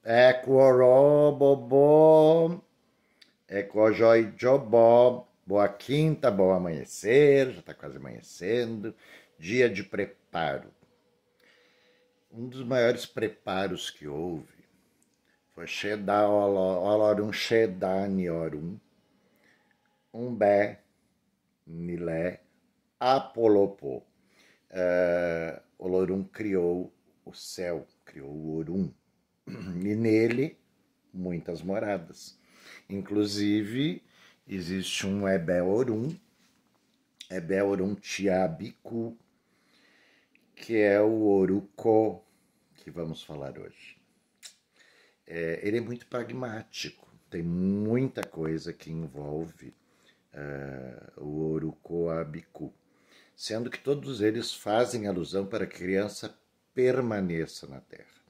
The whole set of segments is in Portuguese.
Equoró, bobó, ecojói, jobó, boa quinta, bom amanhecer, já está quase amanhecendo, dia de preparo. Um dos maiores preparos que houve foi Shedá Olorum Shedá Niorum, Umbé, Nilé, Apolopô. Olorum criou o céu, criou o Orum, e nele muitas moradas. Inclusive, existe um Ebe Orum Tiabiku, que é o Oruko, que vamos falar hoje. Ele é muito pragmático, tem muita coisa que envolve o Oruko Abiku, sendo que todos eles fazem alusão para que a criança permaneça na Terra.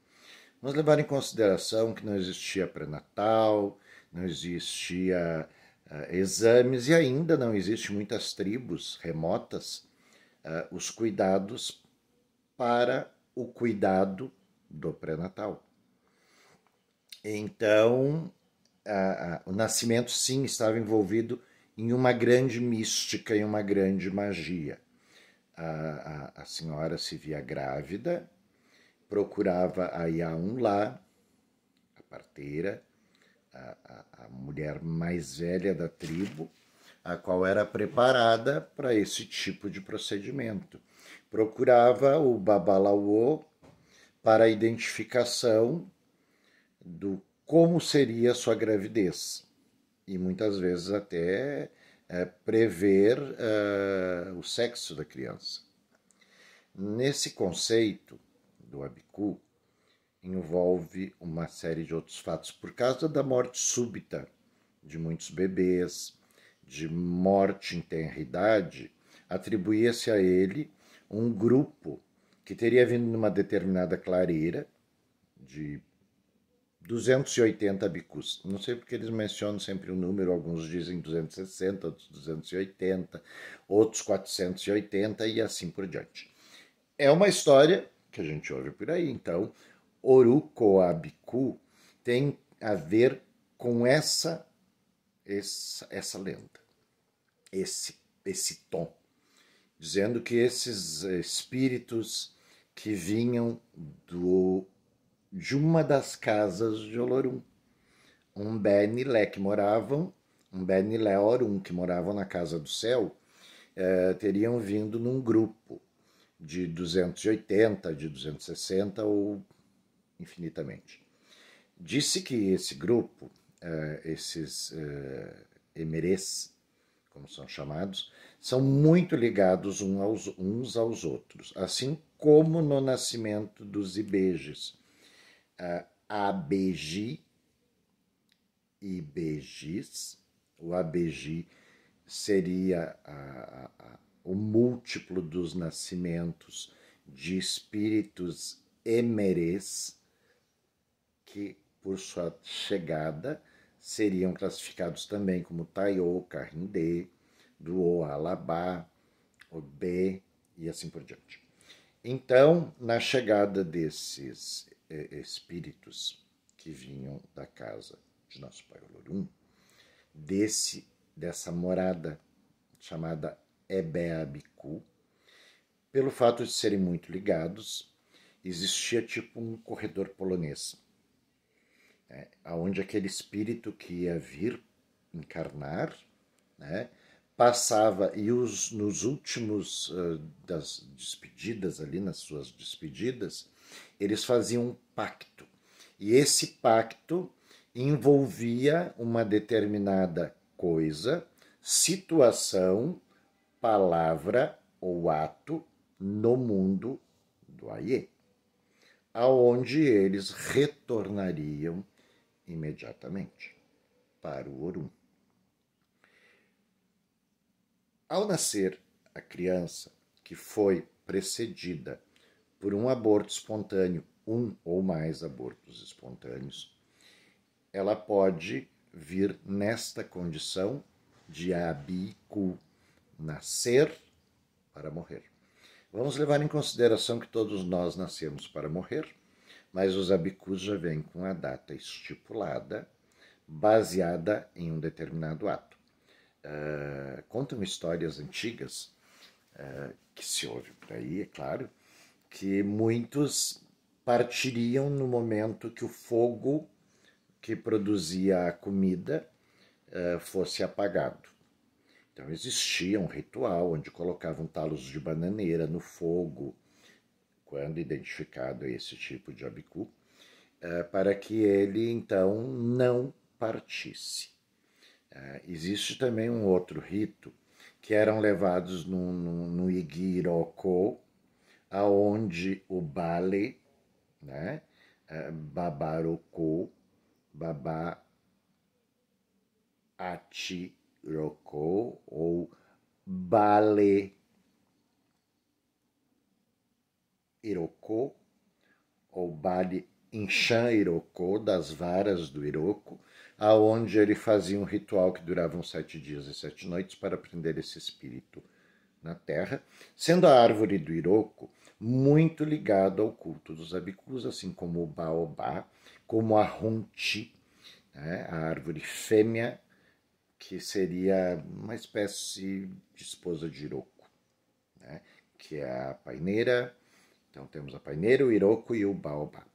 Vamos levar em consideração que não existia pré-natal, não existia exames e ainda não existem muitas tribos remotas os cuidados para o cuidado do pré-natal. Então, o nascimento sim estava envolvido em uma grande mística e uma grande magia. A senhora se via grávida, procurava a Yaunlá, a parteira, a mulher mais velha da tribo, a qual era preparada para esse tipo de procedimento. Procurava o Babalawô para a identificação do como seria a sua gravidez e muitas vezes até prever o sexo da criança. Nesse conceito do Abiku, envolve uma série de outros fatos. Por causa da morte súbita de muitos bebês, de morte em tenra idade, atribuía-se a ele um grupo que teria vindo numa determinada clareira de 280 bicus. Não sei porque eles mencionam sempre o número, alguns dizem 260, outros 280, outros 480 e assim por diante. É uma história que a gente ouve por aí, então Orucoabicu tem a ver com essa lenda, esse tom, dizendo que esses espíritos que vinham de uma das casas de Olorum, um Benilé que moravam, um Benilé Orum que moravam na casa do céu, teriam vindo num grupo de 280, de 260 ou infinitamente. Disse que esse grupo, esses emerês, como são chamados, são muito ligados uns aos outros, assim como no nascimento dos Ibejes. Abeji e Begis. O Abeji seria o múltiplo dos nascimentos de espíritos emerês, que por sua chegada seriam classificados também como Taiô, Carrindê, Duô, Alabá, Obê e assim por diante. Então, na chegada desses espíritos que vinham da casa de nosso pai Olorum, dessa morada chamada Ebeabiku, pelo fato de serem muito ligados, existia tipo um corredor polonês, onde aquele espírito que ia vir encarnar, né, passava e nos últimos das despedidas ali, nas suas despedidas, eles faziam um pacto. E esse pacto envolvia uma determinada coisa, situação, palavra ou ato no mundo do Aie, aonde eles retornariam imediatamente para o Orum. Ao nascer a criança, que foi precedida por um aborto espontâneo, um ou mais abortos espontâneos, ela pode vir nesta condição de Abiku, nascer para morrer. Vamos levar em consideração que todos nós nascemos para morrer, mas os abicus já vêm com a data estipulada, baseada em um determinado ato. Contam histórias antigas, que se ouve por aí, é claro, que muitos partiriam no momento que o fogo que produzia a comida fosse apagado. Então existia um ritual onde colocavam talos de bananeira no fogo, quando identificado esse tipo de abicu, para que ele então não partisse. Existe também um outro rito que eram levados no Igiroko, aonde o Bale, né, Babaroko, Baba Achiroko ou Bale Iroko ou Bale Inchan Iroko, das varas do Iroko, aonde ele fazia um ritual que durava 7 dias e 7 noites para prender esse espírito na terra, sendo a árvore do Iroko muito ligada ao culto dos abicus, assim como o baobá, como a honti, né, a árvore fêmea, que seria uma espécie de esposa de Iroko, né, que é a paineira. Então temos a paineira, o Iroko e o baobá,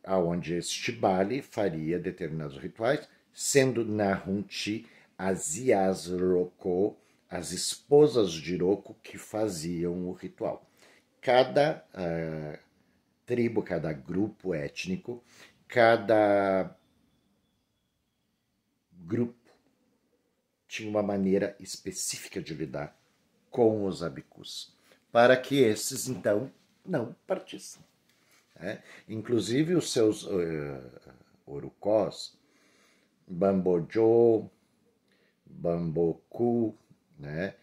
aonde este Bale faria determinados rituais, sendo na honti as Iasroko, as esposas de Iroko, que faziam o ritual. Cada tribo, cada grupo étnico, cada grupo tinha uma maneira específica de lidar com os abicus, para que esses, então, não partissem. Inclusive os seus orukós, Bambojo, Bamboku, né?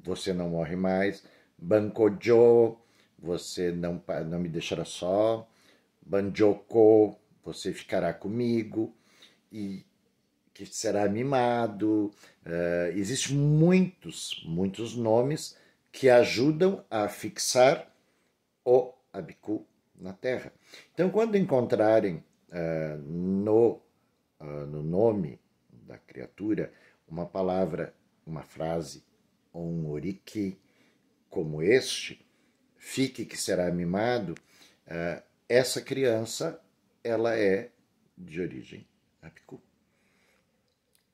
Você não morre mais, Bankojo, você não me deixará só, Banjoko, você ficará comigo, e que será mimado. Existem muitos nomes que ajudam a fixar o abicu na terra. Então, quando encontrarem no nome da criatura uma palavra, uma frase ou um oriki como este, fique que será mimado, essa criança ela é de origem abicu.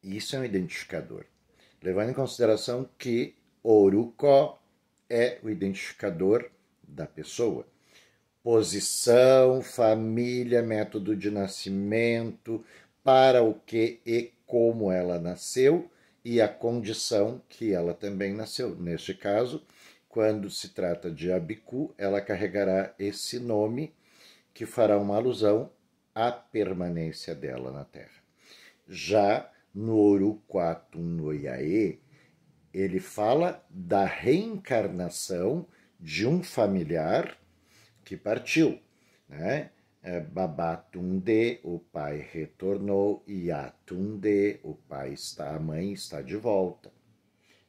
Isso é um identificador, levando em consideração que Oruko é o identificador da pessoa. Posição, família, método de nascimento, para o que e como ela nasceu e a condição que ela também nasceu. Neste caso, quando se trata de abicu, ela carregará esse nome que fará uma alusão à permanência dela na Terra. Já no Oruquatum Noyae, ele fala da reencarnação de um familiar que partiu, né? Babatunde, o pai retornou, e Atunde, a mãe está de volta.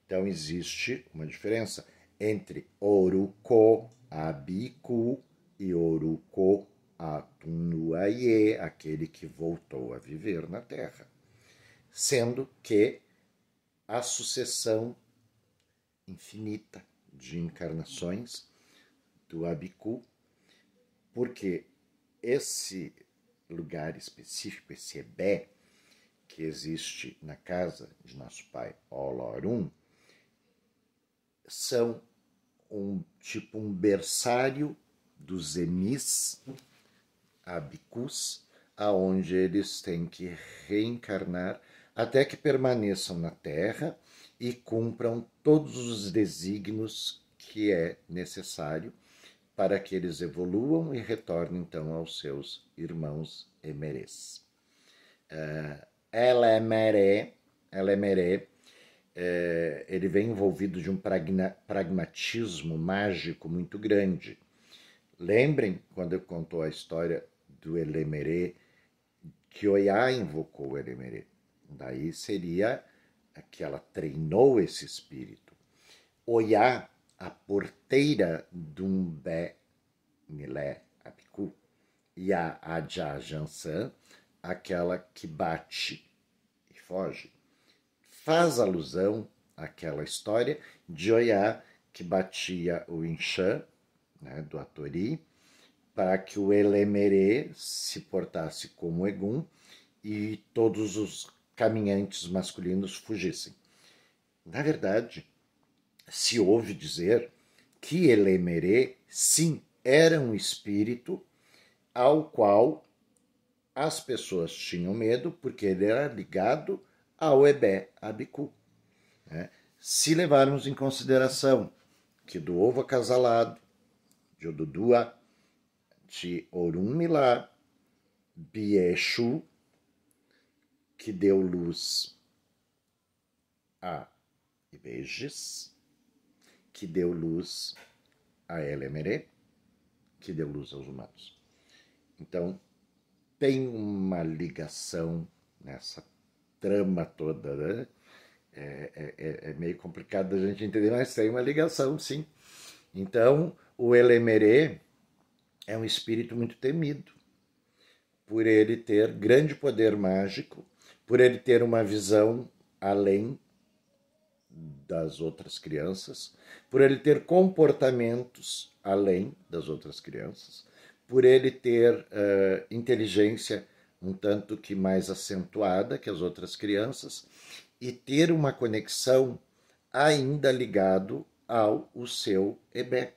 Então existe uma diferença entre Oruko Abiku e Oruko Atunuaie, aquele que voltou a viver na Terra. Sendo que a sucessão infinita de encarnações do Abiku, porque esse lugar específico, esse Ebé, que existe na casa de nosso pai Olorum, são um berçário dos emis abicus, aonde eles têm que reencarnar até que permaneçam na Terra e cumpram todos os desígnios que é necessário para que eles evoluam e retornem então aos seus irmãos emerês. Elemeré, ele vem envolvido de um pragmatismo mágico muito grande. Lembrem quando eu contou a história do Elemeré, que Oiá invocou o Elemeré. Daí seria que ela treinou esse espírito. Oiá, a porteira do Umbé Nilé Abiku, e a Adja Jansan, aquela que bate e foge. Faz alusão àquela história de Oiá que batia o Inxã, né, do Atori, para que o Elemerê se portasse como Egum e todos os caminhantes masculinos fugissem. Na verdade, se ouve dizer que Elemerê, sim, era um espírito ao qual as pessoas tinham medo porque ele era ligado ao Ebé Abiku. Né? Se levarmos em consideração que do ovo acasalado, de Odudua, de Orunmilá, Bieshu, que deu luz a Ibejes, que deu luz a Elemerê, que deu luz aos humanos. Então, tem uma ligação nessa trama toda, né? É meio complicado a gente entender, mas tem uma ligação, sim. Então, o Elemerê é um espírito muito temido, por ele ter grande poder mágico, por ele ter uma visão além das outras crianças, por ele ter comportamentos além das outras crianças, por ele ter inteligência um tanto que mais acentuada que as outras crianças e ter uma conexão ainda ligado ao o seu Ebé,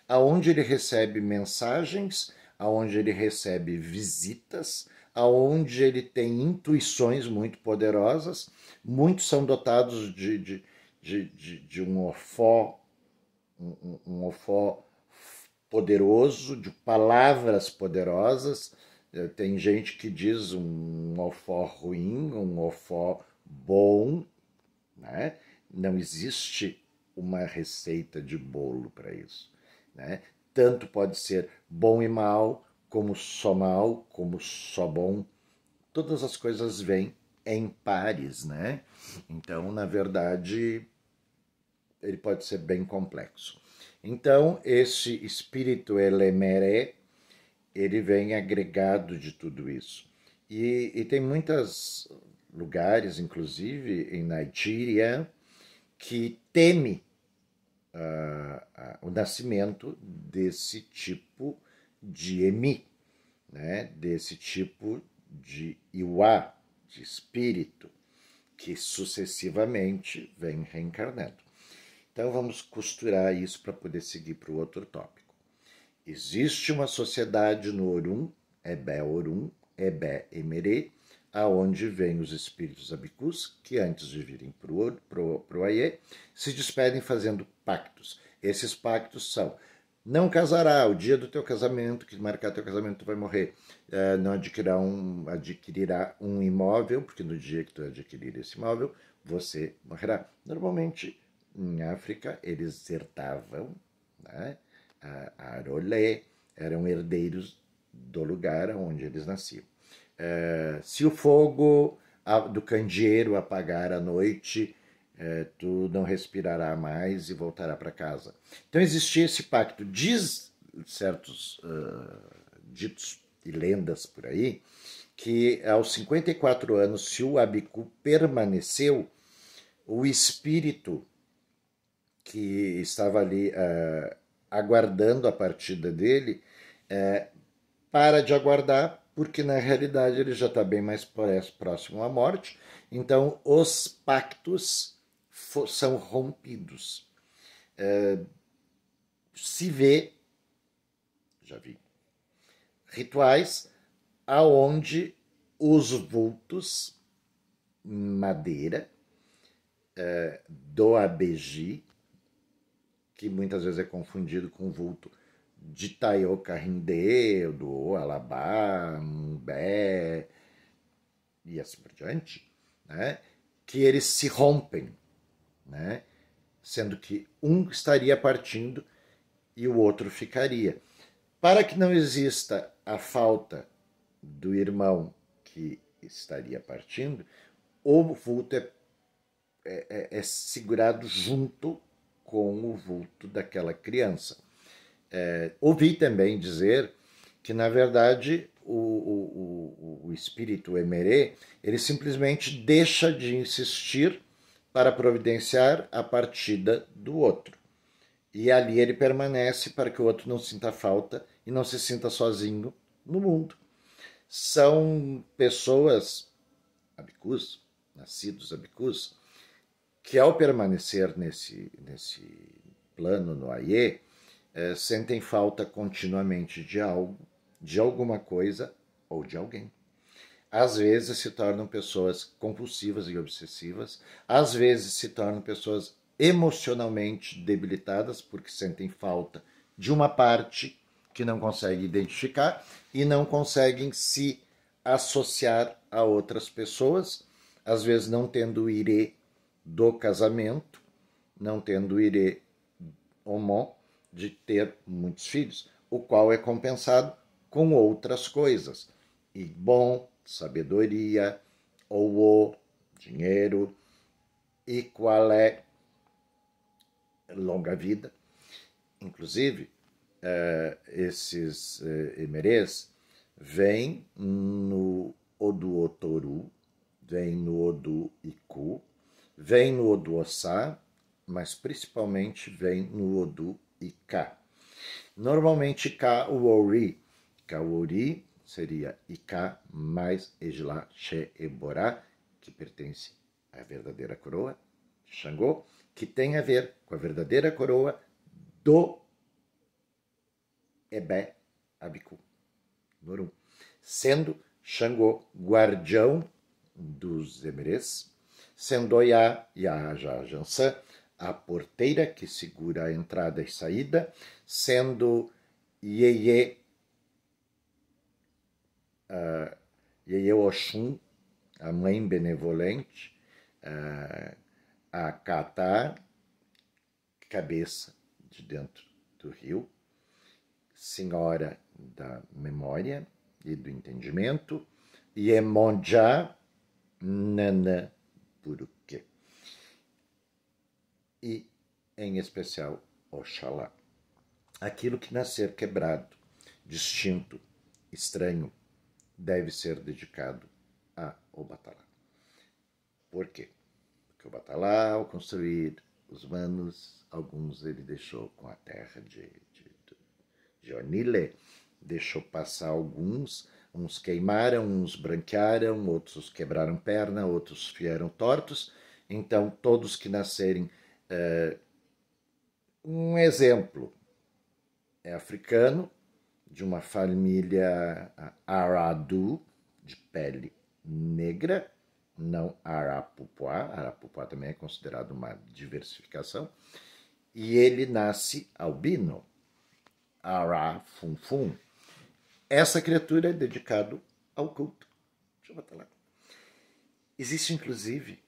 aonde ele recebe mensagens, aonde ele recebe visitas, aonde ele tem intuições muito poderosas. Muitos são dotados de um ofó, um ofó poderoso, de palavras poderosas. Tem gente que diz um ofó ruim, um ofó bom, né? Não existe uma receita de bolo para isso, né? Tanto pode ser bom e mal, como só bom. Todas as coisas vêm em pares, né? Então, na verdade, ele pode ser bem complexo. Então, esse espírito Elemeré, ele vem agregado de tudo isso. E tem muitos lugares, inclusive em Nigeria, que teme o nascimento desse tipo de Emi, né? Desse tipo de Iwa, de espírito, que sucessivamente vem reencarnando. Então vamos costurar isso para poder seguir para o outro tópico. Existe uma sociedade no Orum, Ebé Emerê, aonde vêm os espíritos abicus, que antes de virem para o Aie, se despedem fazendo pactos. Esses pactos são: não casará, o dia do teu casamento, que marcar teu casamento, tu vai morrer. Não adquirirá um imóvel, porque no dia que tu adquirir esse imóvel, você morrerá. Normalmente, em África, eles herdavam, né? A Arolé, eram herdeiros do lugar onde eles nasciam. Se o fogo do candeeiro apagar à noite, tu não respirará mais e voltará para casa. Então existia esse pacto. Diz certos ditos e lendas por aí que aos 54 anos, se o Abiku permaneceu, o espírito que estava ali aguardando a partida dele para de aguardar, porque na realidade ele já está bem mais próximo à morte. Então os pactos são rompidos. Se vê, já vi, rituais aonde os vultos, madeira, do abeji, que muitas vezes é confundido com o vulto de Taioca Rindê, do Alabá, Mbé e assim por diante, né? Que eles se rompem, né? Sendo que um estaria partindo e o outro ficaria. Para que não exista a falta do irmão que estaria partindo, o vulto é segurado junto com o vulto daquela criança. Ouvi também dizer que na verdade o espírito Emerê, ele simplesmente deixa de insistir para providenciar a partida do outro. E ali ele permanece para que o outro não sinta falta e não se sinta sozinho no mundo. São pessoas abicus, nascidos abicus, que ao permanecer nesse plano no Aie, sentem falta continuamente de algo, de alguma coisa ou de alguém. Às vezes se tornam pessoas compulsivas e obsessivas, às vezes se tornam pessoas emocionalmente debilitadas porque sentem falta de uma parte que não conseguem identificar e não conseguem se associar a outras pessoas, às vezes não tendo o irê do casamento, não tendo o irê homo de ter muitos filhos, o qual é compensado com outras coisas. E bom, sabedoria, ou dinheiro, e qual é longa vida. Inclusive, esses emerês vêm no Odu Otoru, vêm no Odu Iku, vêm no Odu Ossá, mas principalmente vêm no Odu Ika. Normalmente Ika Uori, Kaori seria Ika mais Ejilá She Eborá, que pertence à verdadeira coroa de Xangô, que tem a ver com a verdadeira coroa do Ebé Abiku, Norum, sendo Xangô guardião dos emerês, sendo Oiá Yaja Jansã a porteira que segura a entrada e saída, sendo Yeye Yeye Oxum, a mãe benevolente, a Katá, cabeça de dentro do rio, senhora da memória e do entendimento, Iemonja Nana Puruque. E, em especial, Oxalá. Aquilo que nascer quebrado, distinto, estranho, deve ser dedicado a Obatalá. Por quê? Porque Obatalá, ao construir os manos, alguns ele deixou com a terra de Onile, deixou passar alguns, uns queimaram, uns branquearam, outros quebraram perna, outros vieram tortos. Então, todos que nascerem, um exemplo, é africano, de uma família Aradu, de pele negra, não Arapupuá. Arapupuá também é considerado uma diversificação. E ele nasce albino, Arafunfun. Essa criatura é dedicada ao culto. Deixa eu botar lá. Existe, inclusive,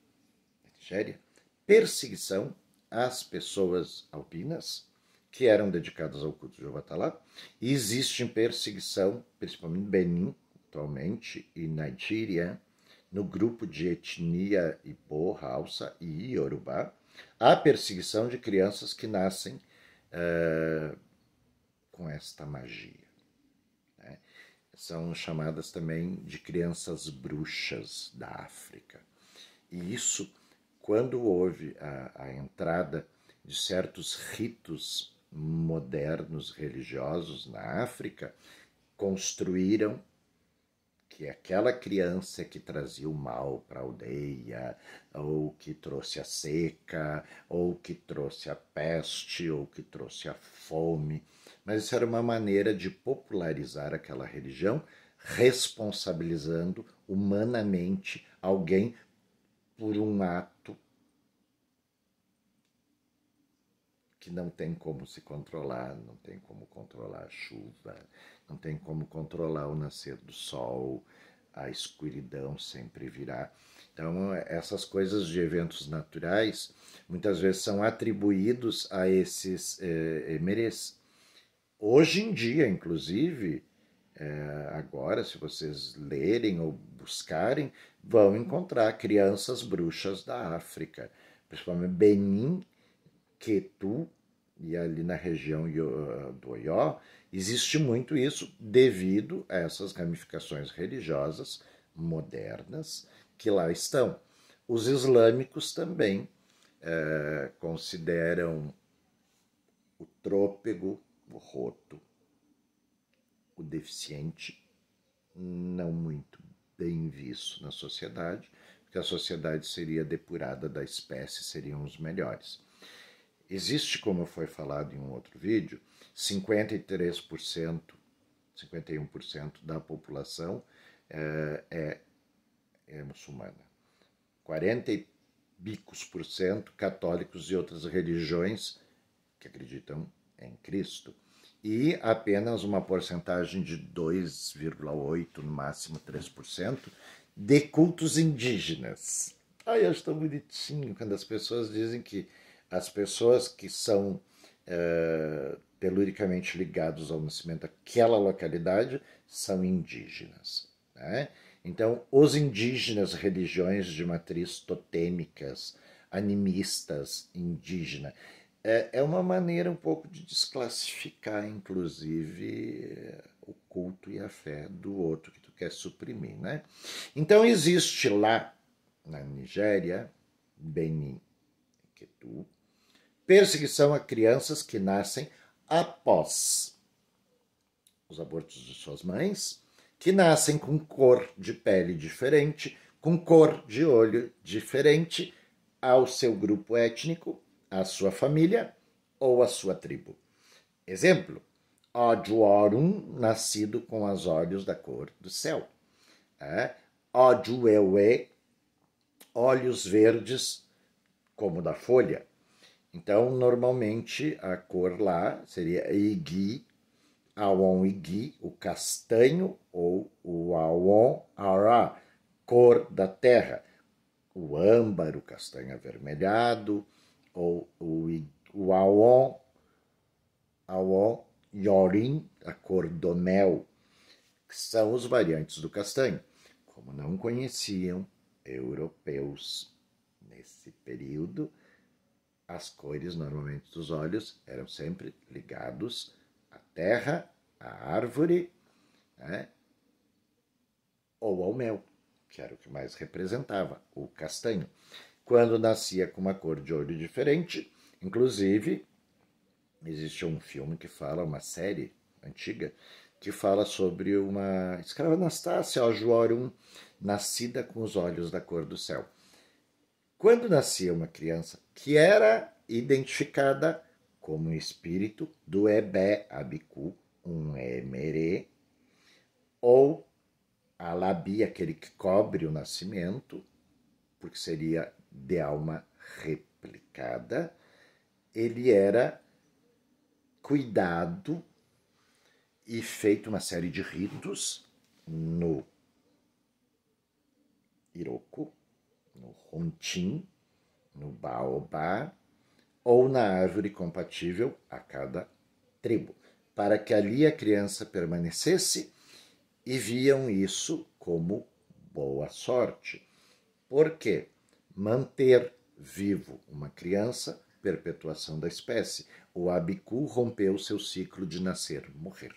na Nigéria, perseguição às pessoas albinas que eram dedicadas ao culto de Obatalá. E existe perseguição, principalmente em Benin, atualmente, e Nigeria, no grupo de etnia Ibo, Hausa e Yorubá, há perseguição de crianças que nascem com esta magia. Né? São chamadas também de crianças bruxas da África. E isso, quando houve a entrada de certos ritos modernos religiosos na África, construíram que aquela criança que trazia o mal para a aldeia, ou que trouxe a seca, ou que trouxe a peste, ou que trouxe a fome, mas isso era uma maneira de popularizar aquela religião, responsabilizando humanamente alguém por um ato que não tem como se controlar, não tem como controlar a chuva, não tem como controlar o nascer do sol, a escuridão sempre virá. Então, essas coisas de eventos naturais, muitas vezes são atribuídos a esses emerês. Hoje em dia, inclusive, agora, se vocês lerem ou buscarem, vão encontrar crianças bruxas da África, principalmente Benin, Quetu, e ali na região do Oió, Existe muito isso devido a essas ramificações religiosas modernas que lá estão. Os islâmicos também consideram o trôpego, o roto, o deficiente, não muito bem visto na sociedade, porque a sociedade seria depurada da espécie, seriam os melhores. Existe, como foi falado em um outro vídeo, 53%, 51% da população é muçulmana. 40 e bicos por cento católicos e outras religiões que acreditam em Cristo. E apenas uma porcentagem de 2,8%, no máximo 3%, de cultos indígenas. Eu estou bonitinho quando as pessoas dizem que as pessoas que são teluricamente ligados ao nascimento daquela localidade são indígenas. Né? Então, os indígenas, religiões de matriz totêmicas, animistas, indígena, é uma maneira um pouco de desclassificar, inclusive, o culto e a fé do outro que tu quer suprimir. Né? Então, existe lá na Nigéria, Benin, Quetu, perseguição a crianças que nascem após os abortos de suas mães, que nascem com cor de pele diferente, com cor de olho diferente ao seu grupo étnico, à sua família ou à sua tribo. Exemplo, Ojuorum, nascido com os olhos da cor do céu. Ojuewe, olhos verdes como da folha. Então, normalmente, a cor lá seria Igi, Awon Igi, o castanho, ou o Awon Ara, cor da terra. O âmbar, o castanho avermelhado, ou o Awon Yorin, a cor do mel, que são os variantes do castanho. Como não conheciam europeus nesse período, as cores normalmente dos olhos eram sempre ligados à terra, à árvore, né? Ou ao mel, que era o que mais representava, o castanho. Quando nascia com uma cor de olho diferente, inclusive, existe um filme que fala, uma série antiga, que fala sobre uma escrava Anastácia Ojuorum, nascida com os olhos da cor do céu. Quando nascia uma criança que era identificada como espírito do Ebe Abiku, um Emerê, ou Alabi, aquele que cobre o nascimento, porque seria de alma replicada, ele era cuidado e feito uma série de ritos no Iroko, no Hontin, no Baobá, ou na árvore compatível a cada tribo, para que ali a criança permanecesse, e viam isso como boa sorte. Por quê? Manter vivo uma criança, perpetuação da espécie. O Abiku rompeu seu ciclo de nascer, morrer.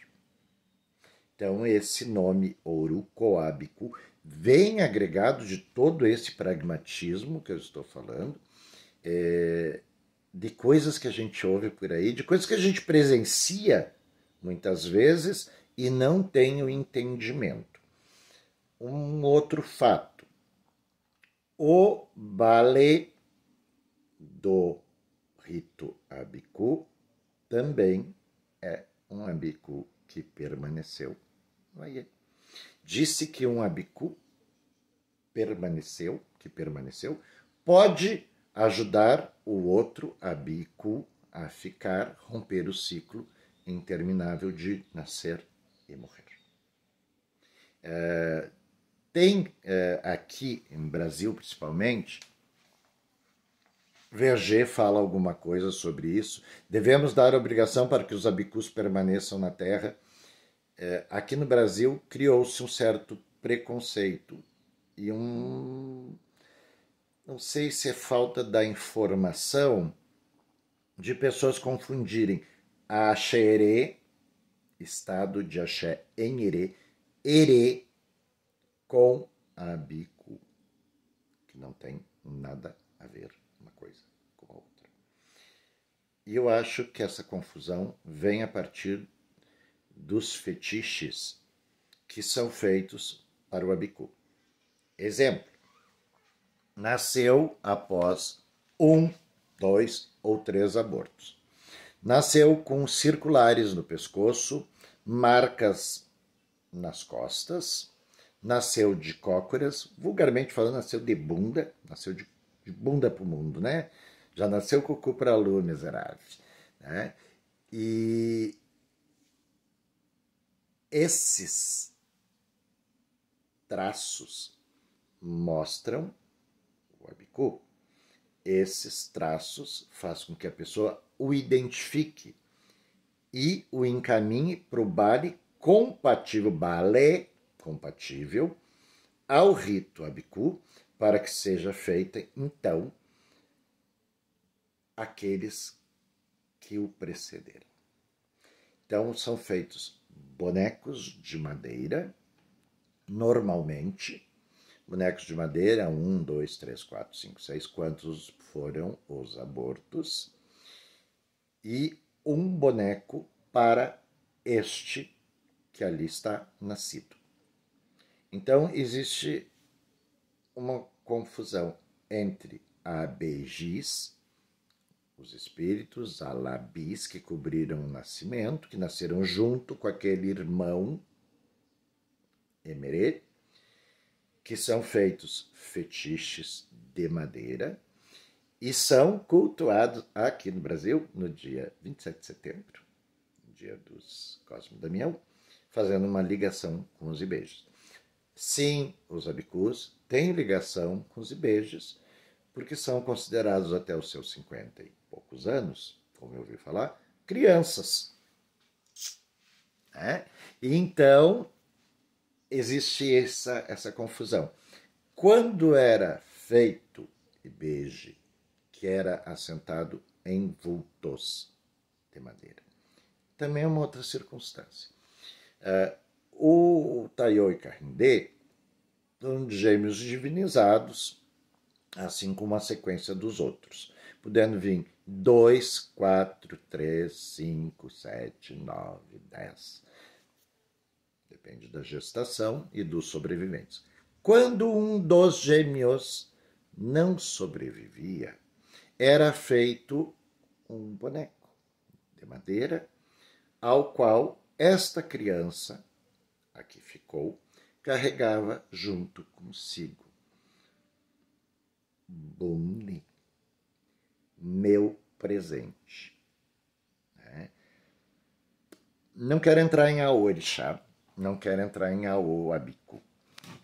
Então, esse nome Orucoabiku vem agregado de todo esse pragmatismo que eu estou falando, de coisas que a gente ouve por aí, de coisas que a gente presencia muitas vezes e não tem o entendimento. Um outro fato, o balé do rito Abiku também é um Abiku que permaneceu. Disse que um Abiku que permaneceu, pode ajudar o outro Abiku a ficar, romper o ciclo interminável de nascer e morrer. Tem aqui em Brasil, principalmente, Verger fala alguma coisa sobre isso. Devemos dar obrigação para que os Abikus permaneçam na Terra. Aqui no Brasil criou-se um certo preconceito e não sei se é falta da informação, de pessoas confundirem a Xerê estado de axé em erê, erê com abicu, que não tem nada a ver uma coisa com a outra. E eu acho que essa confusão vem a partir dos fetiches que são feitos para o abicu. Exemplo, nasceu após 1, 2 ou 3 abortos. Nasceu com circulares no pescoço, marcas nas costas, nasceu de cócoras, vulgarmente falando, nasceu de bunda, nasceu de bunda para o mundo, né? Já nasceu com o cu para a lua, miserável. Né? E esses traços mostram o abicu. Esses traços fazem com que a pessoa o identifique e o encaminhe para o baile compatível, balé compatível ao rito abicu, para que seja feita, então, aqueles que o precederam. Então, são feitos bonecos de madeira, normalmente, bonecos de madeira, 1, 2, 3, 4, 5, 6, quantos foram os abortos, e um boneco para este que ali está nascido. Então, existe uma confusão entre abejis, os espíritos, alabis, que cobriram o nascimento, que nasceram junto com aquele irmão emerê, que são feitos fetiches de madeira e são cultuados aqui no Brasil no dia 27 de setembro, dia dos Cosmo Damião, fazendo uma ligação com os ibejos. Sim, os abicus têm ligação com os ibejos, porque são considerados até os seus 50 e poucos anos, como eu ouvi falar, crianças. Né? E então, existe essa confusão. Quando era feito ibeje, que era assentado em vultos de madeira, também é uma outra circunstância. O Taiyo e Carindê são gêmeos divinizados, assim como a sequência dos outros, podendo vir 2, 4, 3, 5, 7, 9, 10. Depende da gestação e dos sobreviventes. Quando um dos gêmeos não sobrevivia, era feito um boneco de madeira, ao qual esta criança, a que ficou, carregava junto consigo. Bunli, meu presente. Não quero entrar em Aorixá, não quero entrar em Aoabicu,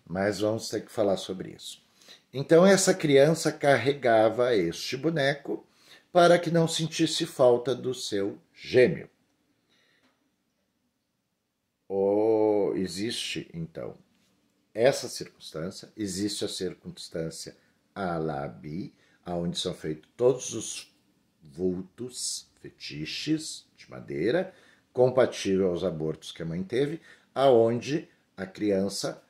mas vamos ter que falar sobre isso. Então essa criança carregava este boneco para que não sentisse falta do seu gêmeo. Existe, então, essa circunstância, existe a circunstância alabi, onde são feitos todos os vultos, fetiches de madeira, compatível aos abortos que a mãe teve, aonde a criança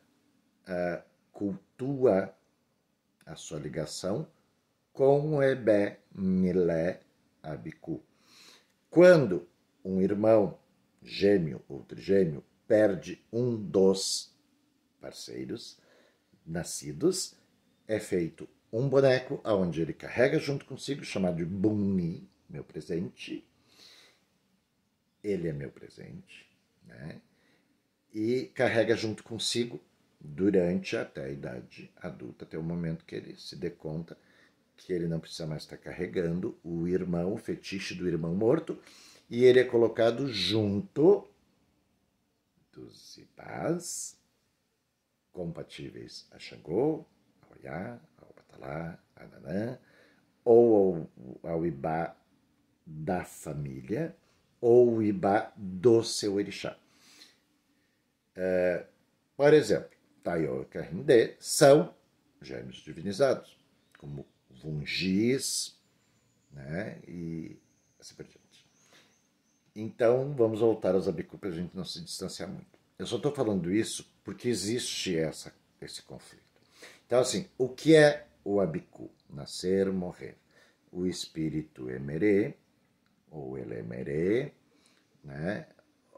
cultua a sua ligação com o Ebé Milé Abicu. Quando um irmão gêmeo ou trigêmeo perde um dos parceiros nascidos, é feito um boneco onde ele carrega junto consigo, chamado de Bunni, meu presente. Ele é meu presente, né? E carrega junto consigo durante até a idade adulta, até o momento que ele se dê conta que ele não precisa mais estar carregando o irmão, o fetiche do irmão morto, e ele é colocado junto dos ibás compatíveis a Xangô, ao Iá, ao Batalá, a Nanã, ou ao ibá da família, ou o ibá do seu orixá. Por exemplo, Taiyo e Carindê são gêmeos divinizados, como Vungis, né, e assim por diante. Então, vamos voltar aos Abiku para a gente não se distanciar muito. Eu só estou falando isso porque existe esse conflito. Então, assim, o que é o Abiku? Nascer, morrer. O espírito Emerê, ou Elemerê, né?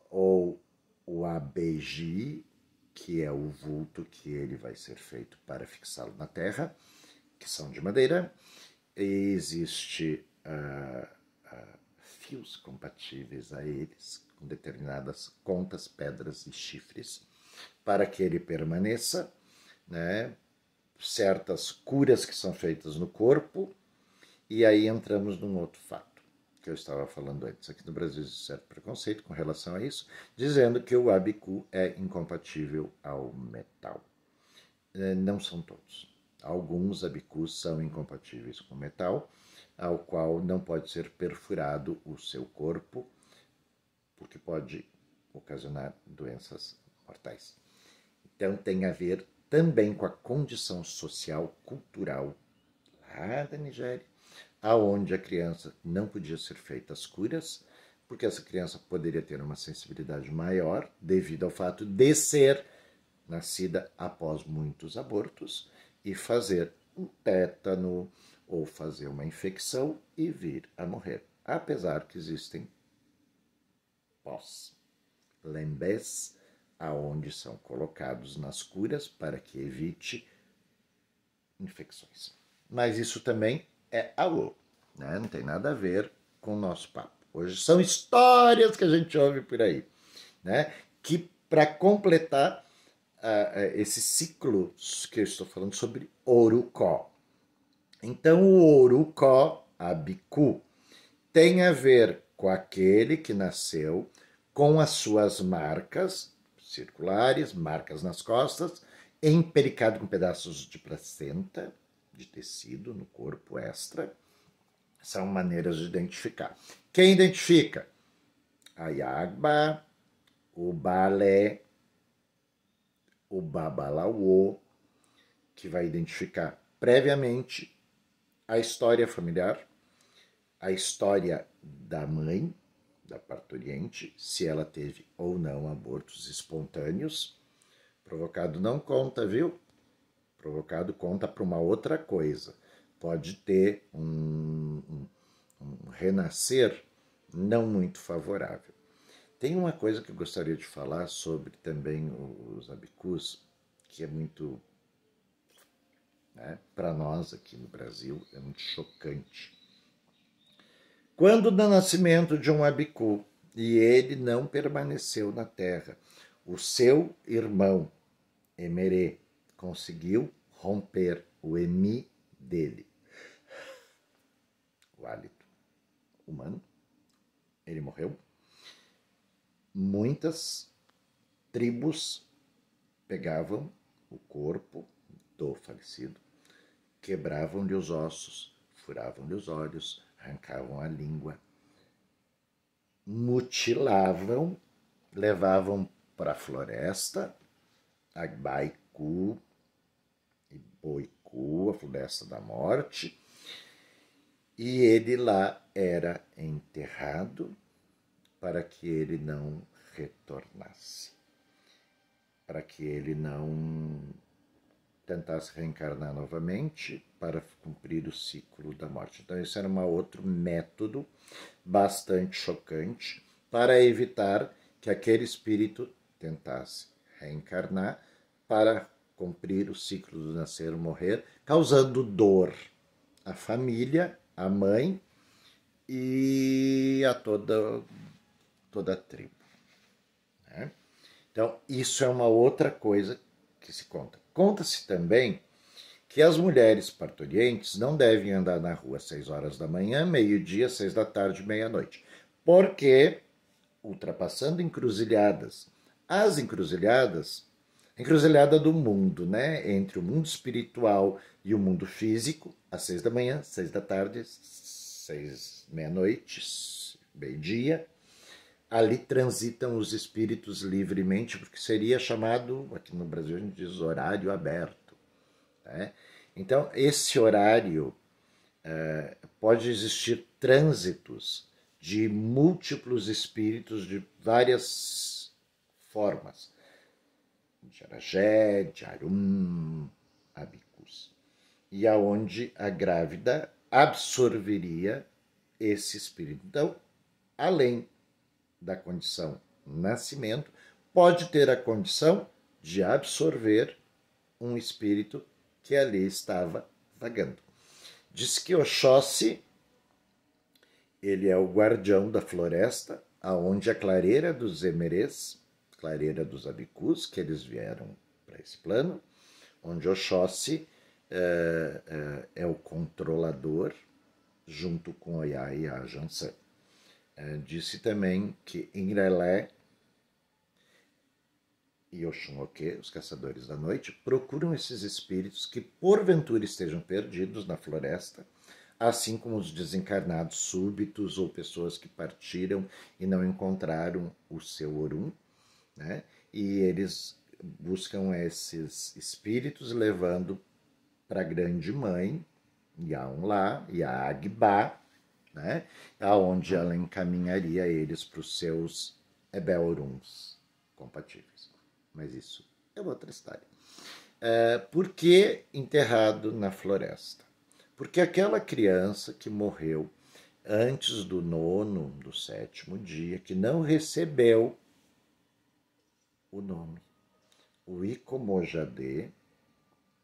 Ou o Abeji, que é o vulto que ele vai ser feito para fixá-lo na terra, que são de madeira. E existe fios compatíveis a eles, com determinadas contas, pedras e chifres, para que ele permaneça, né? Certas curas que são feitas no corpo, e aí entramos num outro fato que eu estava falando antes. Aqui no Brasil existe certo preconceito com relação a isso, dizendo que o Abiku é incompatível ao metal. Não são todos. Alguns Abikus são incompatíveis com metal, ao qual não pode ser perfurado o seu corpo, porque pode ocasionar doenças mortais. Então tem a ver também com a condição social, cultural lá da Nigéria, aonde a criança não podia ser feita as curas, porque essa criança poderia ter uma sensibilidade maior devido ao fato de ser nascida após muitos abortos e fazer um tétano ou fazer uma infecção e vir a morrer. Apesar que existem lembés aonde são colocados nas curas para que evite infecções. Mas isso também é alô, né? Não tem nada a ver com o nosso papo. Hoje são histórias que a gente ouve por aí, né? Que para completar esse ciclo que eu estou falando sobre Orukó. Então o Orukó, Abiku, tem a ver com aquele que nasceu com as suas marcas circulares, marcas nas costas, empericado com pedaços de placenta, de tecido no corpo extra. São maneiras de identificar. Quem identifica? A Yagba, o Balé, o Babalawo, que vai identificar previamente a história familiar, a história da mãe, da parturiente, se ela teve ou não abortos espontâneos. Provocado não conta, viu? Provocado conta para uma outra coisa. Pode ter um renascer não muito favorável. Tem uma coisa que eu gostaria de falar sobre também os Abikus, que é muito, né, para nós aqui no Brasil, é muito chocante. Quando do nascimento de um Abiku e ele não permaneceu na terra, o seu irmão Emerê conseguiu romper o emi dele, o hálito humano. Ele morreu. Muitas tribos pegavam o corpo do falecido, quebravam-lhe os ossos, furavam-lhe os olhos, arrancavam a língua, mutilavam, levavam para a floresta, Agbaiku, Iboiku, a floresta da morte, e ele lá era enterrado para que ele não retornasse, para que ele não tentasse reencarnar novamente para cumprir o ciclo da morte. Então, esse era um outro método bastante chocante para evitar que aquele espírito tentasse reencarnar para cumprir o ciclo do nascer e morrer, causando dor à família, à mãe e a toda a tribo. Né? Então, isso é uma outra coisa que se conta. Conta-se também que as mulheres parturientes não devem andar na rua às 6 horas da manhã, meio-dia, 6 da tarde, meia-noite, porque, ultrapassando encruzilhadas, as encruzilhadas, encruzilhada do mundo, né? Entre o mundo espiritual e o mundo físico, às 6 da manhã, 6 da tarde, 6, meia-noite, meio-dia, ali transitam os espíritos livremente, porque seria chamado, aqui no Brasil a gente diz horário aberto. Né? Então, esse horário pode existir trânsitos de múltiplos espíritos de várias formas. De Aragé, de Arum, Abicus. E aonde a grávida absorveria esse espírito. Então, além da condição nascimento, pode ter a condição de absorver um espírito que ali estava vagando. Diz que Oxóssi, ele é o guardião da floresta, aonde a clareira dos Emerês, clareira dos Abicus, que eles vieram para esse plano, onde Oxóssi é o controlador, junto com Oiá e a Jansan. Disse também que Inrelé e Oxunoke, os caçadores da noite, procuram esses espíritos que porventura estejam perdidos na floresta, assim como os desencarnados súbitos ou pessoas que partiram e não encontraram o seu Orum, né? E eles buscam esses espíritos levando para a grande mãe, Yaunlá, Yagbá, né? Aonde ela encaminharia eles para os seus Ebel-Oruns compatíveis. Mas isso é outra história. Por que enterrado na floresta? Porque aquela criança que morreu antes do 9º, do 7º dia, que não recebeu o nome, o Icomojadê,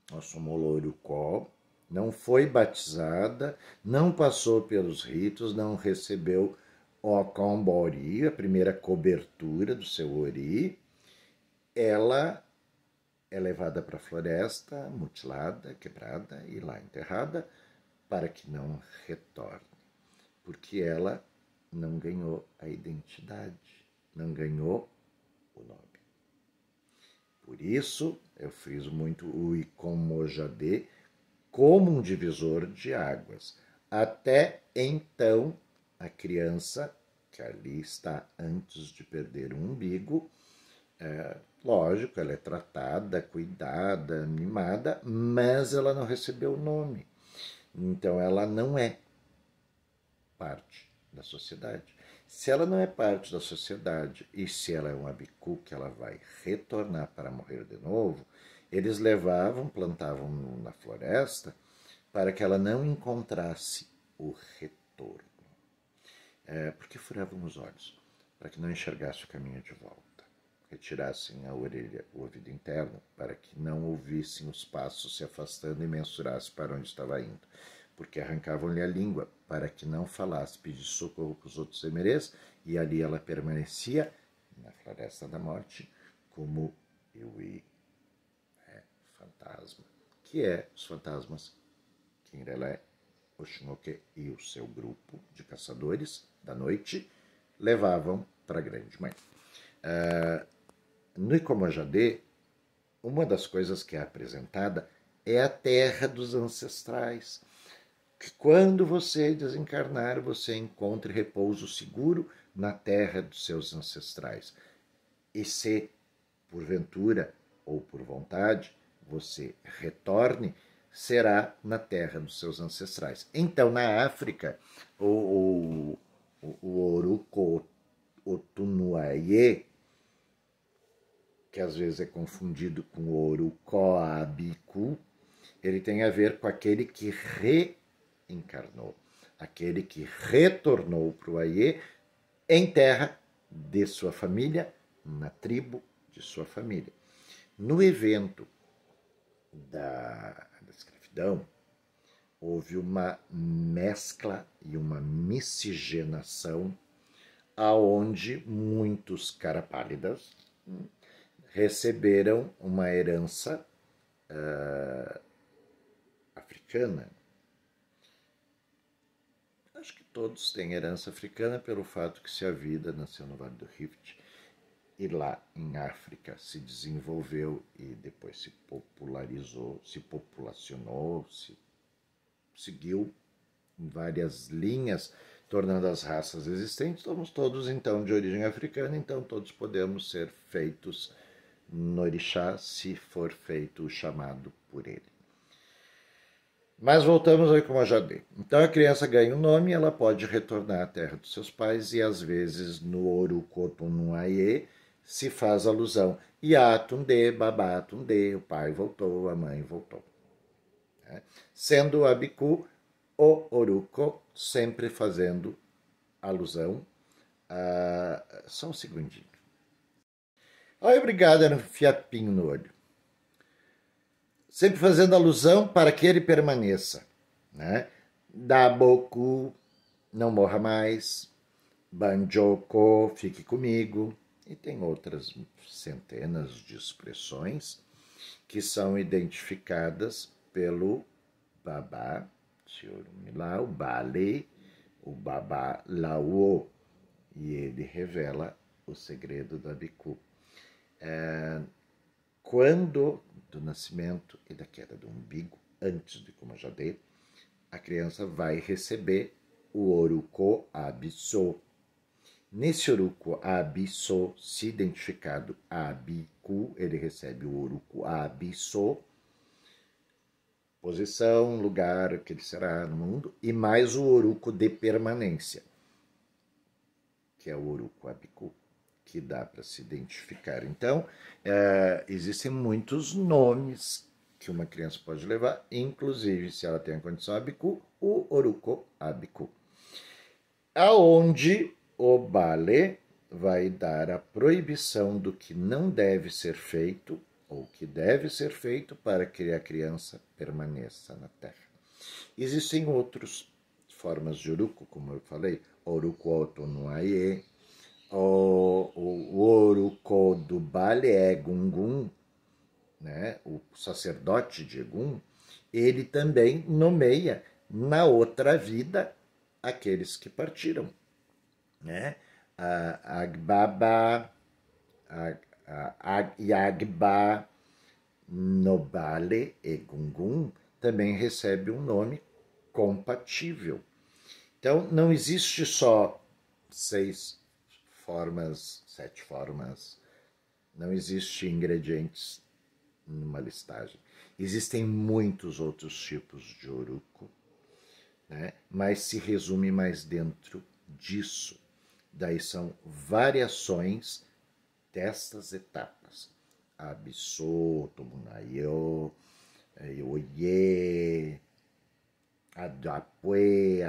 nosso Molorucó, não foi batizada, não passou pelos ritos, não recebeu o Ocombori, a primeira cobertura do seu ori, ela é levada para a floresta, mutilada, quebrada e lá enterrada, para que não retorne, porque ela não ganhou a identidade, não ganhou o nome. Por isso, eu friso muito o Icomojadê como um divisor de águas. Até então, a criança, que ali está antes de perder o umbigo, lógico, ela é tratada, cuidada, mimada, mas ela não recebeu o nome. Então, ela não é parte da sociedade. Se ela não é parte da sociedade e se ela é um abicu que ela vai retornar para morrer de novo, eles levavam, plantavam na floresta para que ela não encontrasse o retorno. Porque furavam os olhos? Para que não enxergasse o caminho de volta. Retirassem a orelha, o ouvido interno, para que não ouvissem os passos se afastando e mensurassem para onde estava indo. Porque arrancavam-lhe a língua para que não falasse, pedisse socorro para os outros emerês, e ali ela permanecia na floresta da morte como Iwi, fantasma, que é os fantasmas Kinrelé, Oxunoke e o seu grupo de caçadores da noite levavam para a grande mãe. No Icomojadê, uma das coisas que é apresentada é a terra dos ancestrais. Que quando você desencarnar, você encontre repouso seguro na terra dos seus ancestrais. E se, porventura ou por vontade, você retorne, será na terra dos seus ancestrais. Então, na África, o Oruko Otunuaie, que às vezes é confundido com o Orucoabicu, ele tem a ver com aquele que reencarnou, aquele que retornou para o Aie em terra de sua família, na tribo de sua família. No evento da escravidão, houve uma mescla e uma miscigenação aonde muitos carapálidas receberam uma herança africana. Acho que todos têm herança africana pelo fato que se a vida nasceu no Vale do Rift e lá em África se desenvolveu e depois se popularizou, se populacionou, se seguiu em várias linhas, tornando as raças existentes. Somos todos, então, de origem africana, então todos podemos ser feitos no orixá se for feito o chamado por ele. Mas voltamos aí como eu já dei. Então a criança ganha um nome e ela pode retornar à terra dos seus pais e às vezes no Orukotonuaie se faz alusão. Iatunde, babatunde, o pai voltou, a mãe voltou. Sendo o Abiku o Oruko, sempre fazendo alusão a... Só um segundinho. Ai, obrigado, era um fiapinho no olho. Sempre fazendo alusão para que ele permaneça. Né? Daboku, não morra mais. Banjoko, fique comigo. E tem outras centenas de expressões que são identificadas pelo Babá, o Bale, o Babá Lauo, e ele revela o segredo da Biku. Quando do nascimento e da queda do umbigo, antes de Kumajadê, a criança vai receber o Oruko Abisso. Nesse Oruko Abisso, se identificado Abiku, ele recebe o Oruko Abisso, posição, lugar que ele será no mundo, e mais o Oruko de permanência, que é o Oruko Abiku, que dá para se identificar. Então, existem muitos nomes que uma criança pode levar, inclusive, se ela tem a condição Abiku, o Oruko Abiku. Aonde o Bale vai dar a proibição do que não deve ser feito ou que deve ser feito para que a criança permaneça na Terra. Existem outras formas de Oruko, como eu falei, Oruko Otonuaie, o Oruko do Bale é Gungun, né? O sacerdote de Egum, ele também nomeia na outra vida aqueles que partiram. Né? Agbaba, Yagba, Nobale e Gungun também recebe um nome compatível. Então, não existe só 7 formas, não existe ingredientes numa listagem. Existem muitos outros tipos de Oruko, né? Mas se resume mais dentro disso. Daí são variações destas etapas. Abisso, Tomunayo, Oye, Adapue,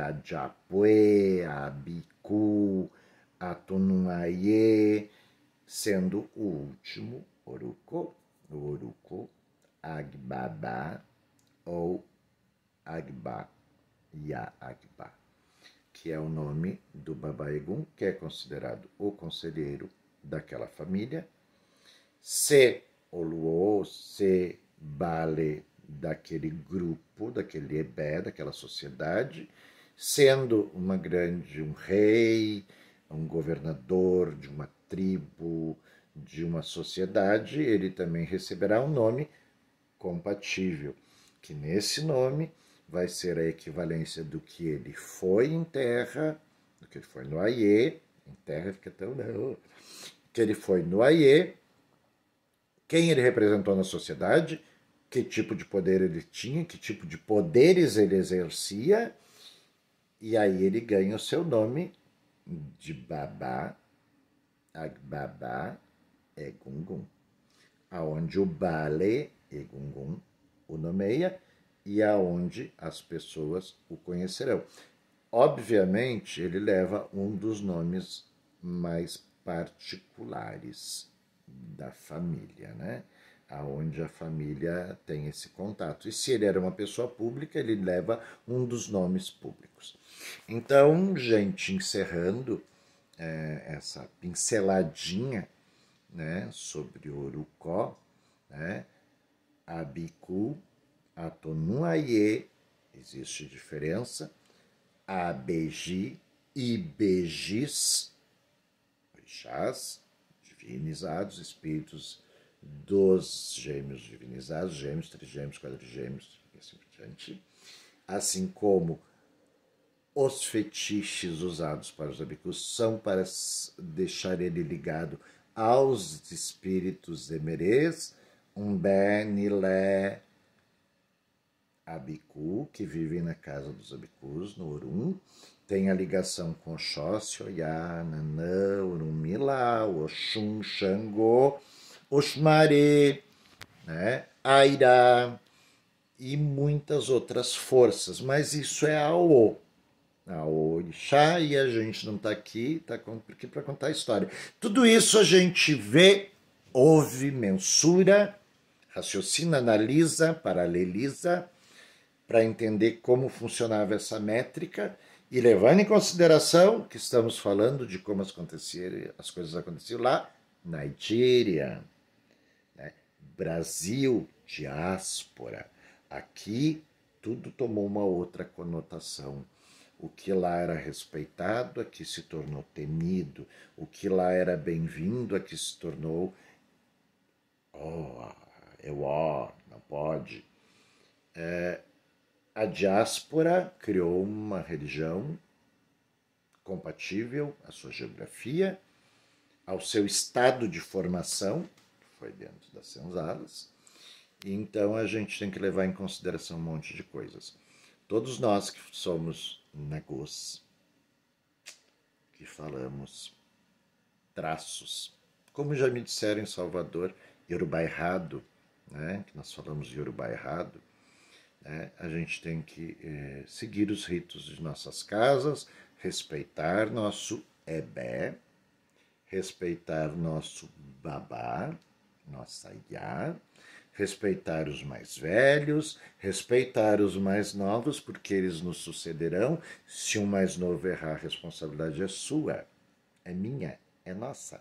Abiku, Atonuaye, sendo o último Oruko, o Oruko Agbaba ou Agba, Ya Agba, que é o nome do Baba Egum, que é considerado o conselheiro daquela família, se Oluo, se Bale daquele grupo, daquele Ebé, daquela sociedade, sendo um rei, um governador de uma tribo, de uma sociedade, ele também receberá um nome compatível, que nesse nome vai ser a equivalência do que ele foi em terra, do que ele foi no Aie, em terra fica tão não, que ele foi no Aie, quem ele representou na sociedade, que tipo de poder ele tinha, que tipo de poderes ele exercia, e aí ele ganha o seu nome de Babá, Agbabá Egungun, aonde o Bale Egungun o nomeia e aonde as pessoas o conhecerão. Obviamente, ele leva um dos nomes mais particulares da família, né? Aonde a família tem esse contato. E se ele era uma pessoa pública, ele leva um dos nomes públicos. Então, gente, encerrando essa pinceladinha, né, sobre o Orukó, né, Abiku, Atonuaie, existe diferença, Abeji, Ibejis, orixás divinizados, espíritos dos gêmeos divinizados, gêmeos, trigêmeos, quadrigêmeos, e assim por diante, assim como os fetiches usados para os abicus são para deixar ele ligado aos espíritos emerês, Umbé, Nilé, Abiku, que vivem na casa dos Abicus, no Orum, tem a ligação com Oxóssi, Oyá, Nanã, Urumila, Oxum, Xangô, Oxumaré, né? Airá e muitas outras forças, mas isso é a orixá, e a gente não está aqui, está aqui para contar a história. Tudo isso a gente vê, ouve, mensura, raciocina, analisa, paraleliza, para entender como funcionava essa métrica e levando em consideração que estamos falando de como as coisas aconteciam lá, Nigéria, né? Brasil, diáspora. Aqui tudo tomou uma outra conotação. O que lá era respeitado, aqui se tornou temido. O que lá era bem-vindo, aqui se tornou não pode. A diáspora criou uma religião compatível à sua geografia, ao seu estado de formação, que foi dentro das senzalas, e então a gente tem que levar em consideração um monte de coisas. Todos nós que somos nagôs, que falamos traços, como já me disseram em Salvador, Yorubá errado, né? Que nós falamos Yorubá errado, a gente tem que seguir os ritos de nossas casas, respeitar nosso ebé, respeitar nosso babá, nossa iá, respeitar os mais velhos, respeitar os mais novos, porque eles nos sucederão. Se um mais novo errar, a responsabilidade é sua, é minha, é nossa,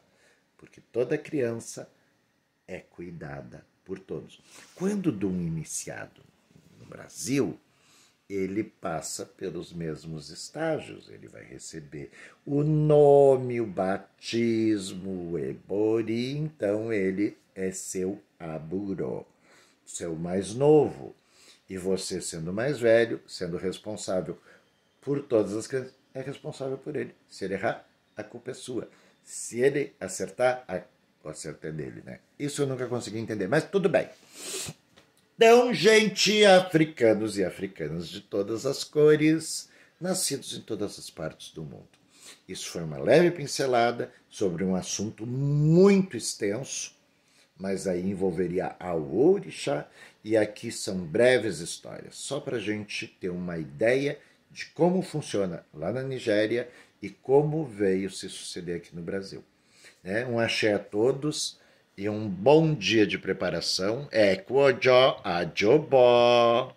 porque toda criança é cuidada por todos. Quando de um iniciado no Brasil, ele passa pelos mesmos estágios, ele vai receber o nome, o batismo, o ebori, então ele é seu aburó, seu mais novo. E você, sendo mais velho, sendo responsável por todas as crianças, é responsável por ele. Se ele errar, a culpa é sua. Se ele acertar, o acerto é dele, né? Isso eu nunca consegui entender, mas tudo bem. Então, gente, africanos e africanas de todas as cores, nascidos em todas as partes do mundo. Isso foi uma leve pincelada sobre um assunto muito extenso, mas aí envolveria a orixá, e aqui são breves histórias, só para a gente ter uma ideia de como funciona lá na Nigéria e como veio se suceder aqui no Brasil. Um axé a todos e um bom dia de preparação. Equojo Ajobó.